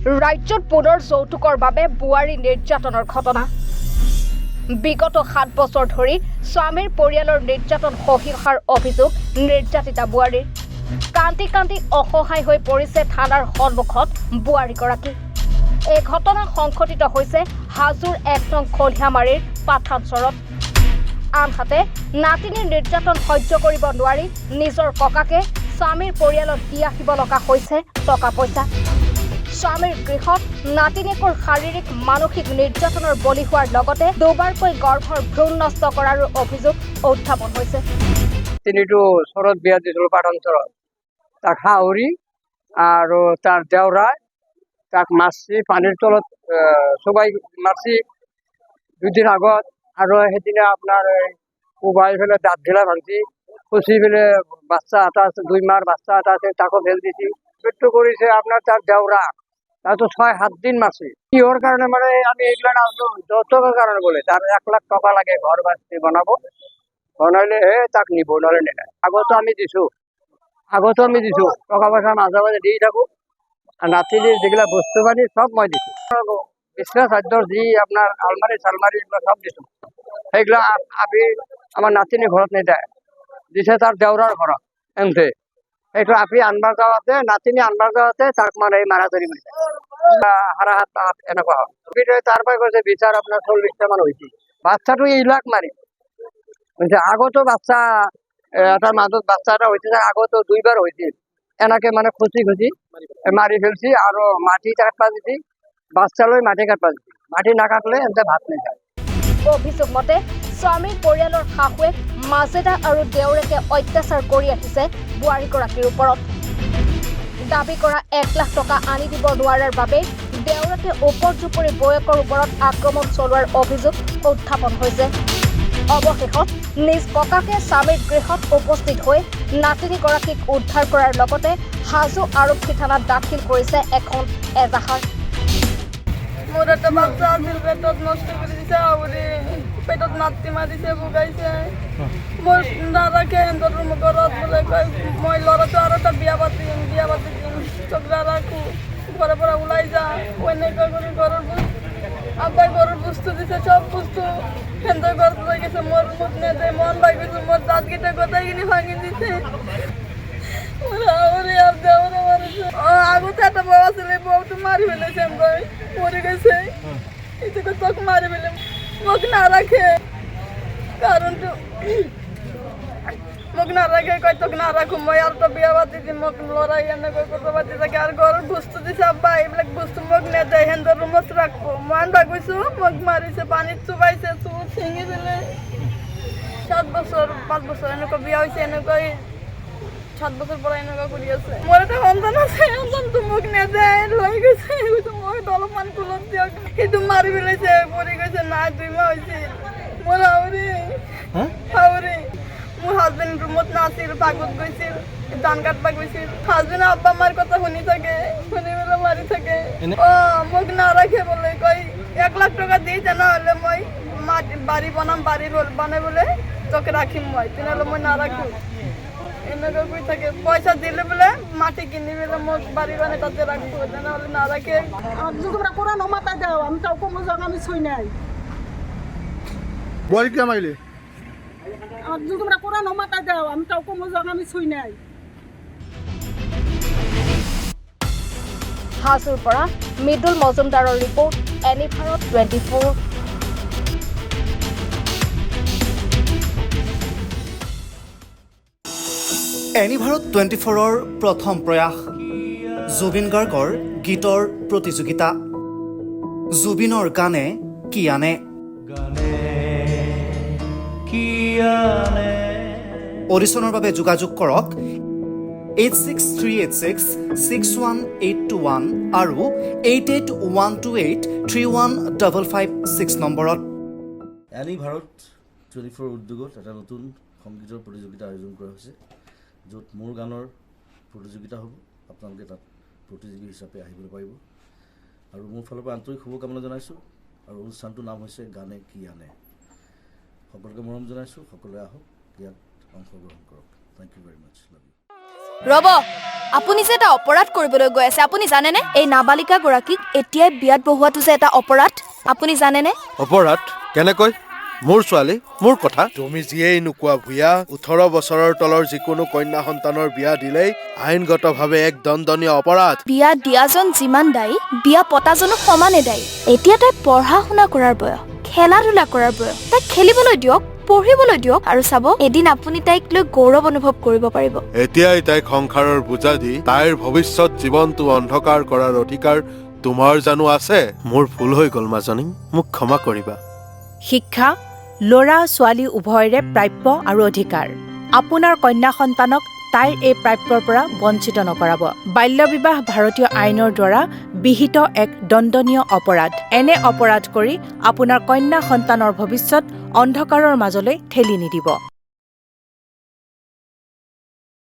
ৰাজ্যত পুনৰ যৌতুকৰ বাবে বোৱাৰী নিৰ্যাতনৰ ঘটনা। বিগত 7 বছৰ ধৰি স্বামীৰ পৰিয়ালৰ নিৰ্যাতন সহি অহাৰ অভিযোগ নিৰ্যাতিতা বোৱাৰীৰ। কান্দি কান্দি অসহায় হৈ পৰিছে থানাৰ সন্মুখত বোৱাৰীগৰাকী। এই ঘটনা সংঘটিত হৈছে হাজোৰ 1 নং খলিহামাৰীৰ পাঠানচৰত। আনহাতে নাতিনীৰ নিৰ্যাতন সহ্য কৰিব নোৱাৰি নিজৰ ককাকে স্বামীৰ পৰিয়ালত দি আহিব লগা হৈছে টকা পইচা। স্বামীৰ গৃহত নাতিনীকৰ শাৰীৰিক মানসিক নিৰ্যাতনৰ বলি হোৱাৰ লগতে দুবাৰকৈ গৰ্ভৰ ভ্ৰূণ নষ্ট কৰাৰো অভিযোগ উত্থাপন হৈছে। তিনিটো চৰত বিয়া দিছিল পাঠানচৰত। তাক হাউৰি আৰু তাৰ দেওৰাই তাক মাৰছি পানীৰ তলত চবাই মাৰছি 2 দিন আগত। আৰু সেইদিনা আপোনাৰ কোবাই ফেলে দাঁত ঢিলা ভাঙছি, খুচি ফেলে বাচ্চা এটা আছে 2 মাহৰ বাচ্চা এটা আছে তাকো ফেল দিছি। মৃত্যু কৰিছে আপোনাৰ তাৰ দেওৰা। তাতো 6-7 দিন মারছি। কিহর কারণে মানে আমি এইগুলা নাজনো, যৌতুকের কারণে বলে তার 1 লাখ টাকা লাগে ঘর বাড়ি বানাবো, বানাইলে তাক নিব নহলে নেয়। আগতো আমি দিছো টাকা পয়সা মাঝে মাঝে দিয়ে থাকো। আর নাতিনির যেগুলা বস্তু বাড়ি সব মই দিছো। বিছনা চাদর যি আপনার আলমারি চালমারি এগুলো সব দিছো। সেইগুলা আমি আমার নাতিনি ঘৰত নেদায়, দিছে তাৰ দেওৰাৰ ঘৰত এমতে। এইটো আপি আনবাৰ যাওয়াতে নাতিনি আনবাৰ যাওয়াতে তাক মানে মাৰামাৰি কৰিছে। হাৰা হাত এনেকুৱা হয়। তারপরে কৈছে বিচার আপনার 40টা মান হয়েছে। বাচ্চাটো এইলাক মারি আগতো বাচ্চা এটার মাজত বাচ্চা এটা হয়েছে, আগতো 2বার হয়েছিল। এনাকে মানে খুচি খুচি মারি ফেলছি আর মাটি কাটবা দিছি, বাচ্চা লৈ মাটি কাটবা দিছি। মাটি না কাটলে এতে ভাত নেখায়। অভিযোগ মতে স্বামীৰ পৰিয়ালৰ শাহুৱেক মাজেদা আৰু দেউৰেকে অত্যাচাৰ কৰি আহিছে বোৱাৰীগৰাকীৰ ওপৰত। দাবী কৰা 1 লাখ টকা আনি দিব নোৱাৰাৰ বাবে দেউৰেকে ওপৰজুপৰি বৌয়েকৰ ওপৰত আক্ৰমণ চলোৱাৰ অভিযোগ উত্থাপন হৈছে। অৱশেষত নিজ ককাকে স্বামীৰ গৃহত উপস্থিত হৈ নাতিনীগৰাকীক উদ্ধাৰ কৰাৰ লগতে হাজো আৰক্ষী থানাত দাখিল কৰিছে এখন এজাহাৰ। মোৰ এটা বাচ্চা আছিল, পেটত নষ্ট কৰি দিছে, আউৰি পেটত নাতি মাৰিছে, ভোগাইছে। মোৰ নাৰাখে সিহঁতৰ ঘৰত বোলে কয় মই ল'ৰাটো আৰু এটা বিয়া পাতি দিম, চকৰা ৰাখোঁ, ঘৰৰ পৰা ওলাই যা। এনেকৈ কৰি আব্বাই ঘৰৰ বস্তু দিছে, চব বস্তু সিহঁতৰ ঘৰত লৈ গৈছে। মোৰ মুখ নেদে, মন ভাগিছো, মোৰ দাঁতকেইটা গোটেইখিনি ভাঙি দিছে। আগতে একটা বউ আছিল, বউটো মারি ফেলেছে, মরে গেছে। এটাকে তোক মারি ফেলে মোক না রাখে, কারণ মোক না রাখে, কয় তোক না রাখো, মই আর তো বিয়া পাতি দিম, মোক লড়াই এনেকৈ করতে পাতি থাকে। আর ঘরের বস্তু দিছে আব্বা, এইবিলাক বস্তু মোক নেদেয়, সিহঁতৰ ৰুমত ৰাখবো। মই ভাবিছো মোক মাৰিছে, পানীত চুবাইছে, চুব ছিঙি ফেলে। 7 বছৰ 5 বছৰ এনেকুৱা বিয়া হৈছে, এনেকৈ 7 বছৰ পৰ এনেকুৱা কৰি আছে। মোৰ এটা সন্তান আছে, সন্তানটো মোক নেদেয়, লৈ গৈছে। মই অলপমান কুলত দিয়ক, সেইটো মাৰি পেলাইছে, মৰি গৈছে। নাই 2 মাহ হৈছিল। মোৰ হাউৰি মোৰ হাজবেণ্ড ৰুমত নাছিল, পাকত গৈছিল, ধান কাটবা গৈছিল। হাজবেণ্ড আব্বা মাৰ কথা শুনি থাকে, শুনি পেলাই মাৰি থাকে। মোক নাৰাখে বোলে, কয় 1 লাখ টকা দি তেনেহ'লে মই বাড়ি বনাম, বাড়ি বনাবলৈ তোকে ৰাখিম, মই তেনেহ'লে মই নাৰাখো। এনেকৈ কৈ থাকে, পয়সা দিলে বোলে মাটি কিনি পেলে মোক বাড়ি বানাই তাতে রাখবো, তেনেহলে না রাখে। তোমরা কোরআন মাথা দাও, আমি তাও কোনো জায়গা আমি ছুঁই নাই। বলকে মাইলে তোমরা কোরআন মাথা দাও, আমি তাও কোনো জায়গা আমি ছুঁই নাই। হাজোৰ পৰা মৃদুল মজুমদাৰৰ ৰিপৰ্ট, এনি ভাৰত 24। এনি ভাৰত 24ৰ প্ৰথম প্ৰয়াস, জুবিন গাৰ্গৰ গীতৰ প্ৰতিযোগিতা। জুবিনৰ গানে কি আনে। অডিশ্যনৰ বাবে যোগাযোগ কৰক 8638661821 আৰু 8812831556 নম্বৰত। এনি ভাৰত 24 উদ্যোগত এটা নতুন সংগীতৰ প্ৰতিযোগিতা আয়োজন কৰা হৈছে, য'ত মোৰ গানৰ প্ৰতিযোগিতা হ'ব। আপোনালোকে তাত প্ৰতিযোগী হিচাপে আহিবলৈ পাৰিব আৰু মোৰ ফালৰ পৰা আন্তৰিক শুভকামনা জনাইছোঁ। আৰু অনুষ্ঠানটোৰ নাম হৈছে গানে কি আনে। সকলোকে মৰম জনাইছোঁ, সকলোৱে আহক, ইয়াত অংশগ্ৰহণ কৰক। Thank you very much, love you. ৰ'ব, আপুনি যে এটা অপৰাধ কৰিবলৈ গৈ আছে, আপুনি জানেনে? এই নাবালিকাগৰাকীক এতিয়াই বিয়াত বহোৱাটো যে এটা অপৰাধ, আপুনি জানেনে? অপৰাধ কেনেকৈ? মোৰ ছোৱালী, মোৰ কথা। তুমি যিয়েই নোকোৱা ভূঞা, 18 বছৰৰ তলৰ যিকোনো কন্যা সন্তানৰ বিয়া দিলেই আইনগতভাৱে এক দণ্ডনীয় অপৰাধ। বিয়া দিয়াজন যিমান দায়ী, বিয়া পতাজনো সমানে দায়ী। এতিয়া তাই পঢ়া শুনা কৰাৰ বয়স, খেলা ধূলা কৰাৰ বয়স। তাইক খেলিবলৈ দিয়ক, পঢ়িবলৈ দিয়ক, আৰু চাব এদিন আপুনি তাইক লৈ গৌৰৱ অনুভৱ কৰিব পাৰিব। এতিয়াই তাইক সংসাৰৰ বোজা দি তাইৰ ভৱিষ্যত জীৱনটো অন্ধকাৰ কৰাৰ অধিকাৰ তোমাৰ জানো আছে? মোৰ ভুল হৈ গ'ল মাজনী, মোক ক্ষমা কৰিবা। শিক্ষা ল'ৰা ছোৱালী উভয়ৰে প্ৰাপ্য আৰু অধিকাৰ। আপোনাৰ কন্যা সন্তানক তাইৰ এই প্ৰাপ্যৰ পৰা বঞ্চিত নকৰাব। বাল্য বিবাহ ভাৰতীয় আইনৰ দ্বাৰা বিহিত এক দণ্ডনীয় অপৰাধ। এনে অপৰাধ কৰি আপোনাৰ কন্যা সন্তানৰ ভৱিষ্যত অন্ধকাৰৰ মাজলৈ ঠেলি নিদিব।